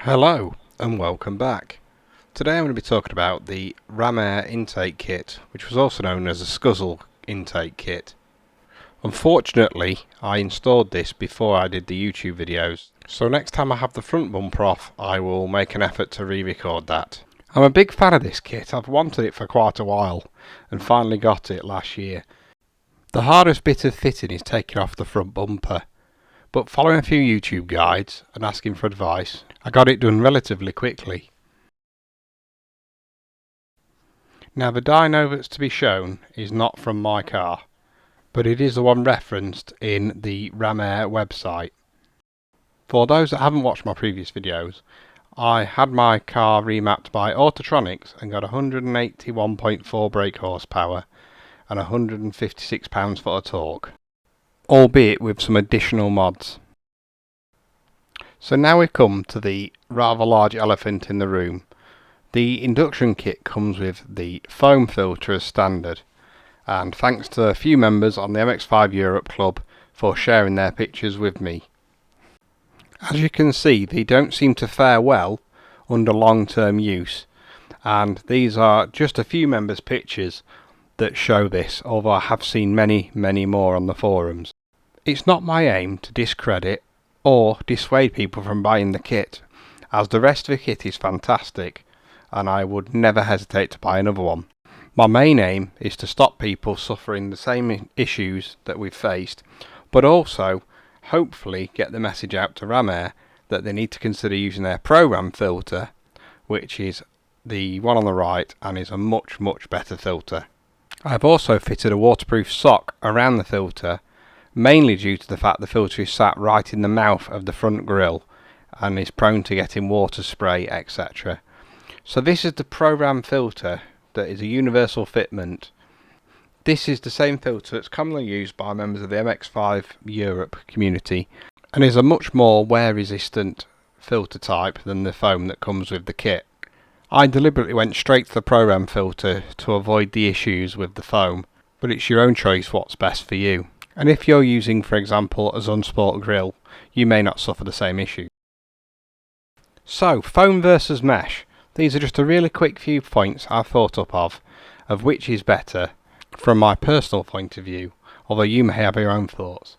Hello and welcome back. Today I'm going to be talking about the Ram Air intake kit, which was also known as a Skuzzle Intake kit. Unfortunately, I installed this before I did the YouTube videos, so next time I have the front bumper off I will make an effort to re-record that. I'm a big fan of this kit. I've wanted it for quite a while and finally got it last year. The hardest bit of fitting is taking off the front bumper, but following a few YouTube guides and asking for advice, I got it done relatively quickly. Now the dyno that's to be shown is not from my car, but it is the one referenced in the Ram Air website. For those that haven't watched my previous videos, I had my car remapped by Autotronics and got 181.4 brake horsepower and 156 pounds-foot of torque, albeit with some additional mods. So now we come to the rather large elephant in the room. The induction kit comes with the foam filter as standard, and thanks to a few members on the Mx5 Europe club for sharing their pictures with me. As you can see, they don't seem to fare well under long-term use, and these are just a few members' pictures that show this, although I have seen many more on the forums. It's not my aim to discredit or dissuade people from buying the kit, as the rest of the kit is fantastic and I would never hesitate to buy another one. My main aim is to stop people suffering the same issues that we've faced, but also hopefully get the message out to Ram Air that they need to consider using their program filter, which is the one on the right and is a much better filter. I've also fitted a waterproof sock around the filter, mainly due to the fact the filter is sat right in the mouth of the front grille and is prone to getting water spray, etc. So this is the program filter that is a universal fitment. This is the same filter that's commonly used by members of the Mx5 Europe community and is a much more wear resistant filter type than the foam that comes with the kit. I deliberately went straight to the program filter to avoid the issues with the foam, but it's your own choice what's best for you. And if you're using, for example, a Zunsport grill, you may not suffer the same issue. So, foam versus mesh. These are just a really quick few points I've thought up of which is better from my personal point of view, although you may have your own thoughts.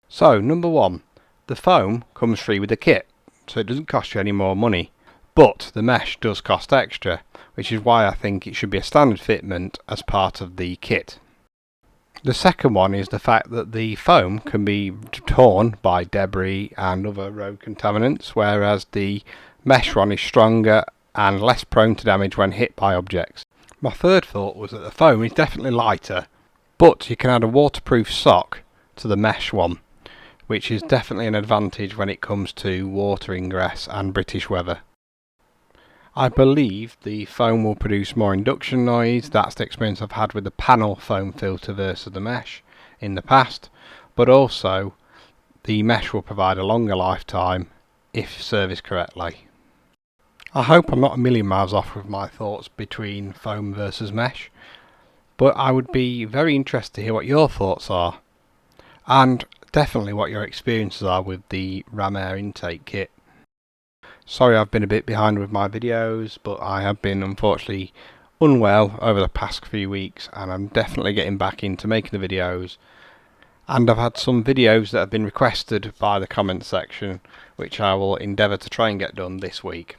So, number one, the foam comes free with the kit, so it doesn't cost you any more money, but the mesh does cost extra, which is why I think it should be a standard fitment as part of the kit. The second one is the fact that the foam can be torn by debris and other road contaminants, whereas the mesh one is stronger and less prone to damage when hit by objects. My third thought was that the foam is definitely lighter, but you can add a waterproof sock to the mesh one, which is definitely an advantage when it comes to water ingress and British weather. I believe the foam will produce more induction noise. That's the experience I've had with the panel foam filter versus the mesh in the past, but also the mesh will provide a longer lifetime if serviced correctly. I hope I'm not a million miles off with my thoughts between foam versus mesh, but I would be very interested to hear what your thoughts are, and definitely what your experiences are with the Ram Air intake kit. Sorry I've been a bit behind with my videos, but I have been unfortunately unwell over the past few weeks, and I'm definitely getting back into making the videos. And I've had some videos that have been requested by the comments section, which I will endeavour to try and get done this week.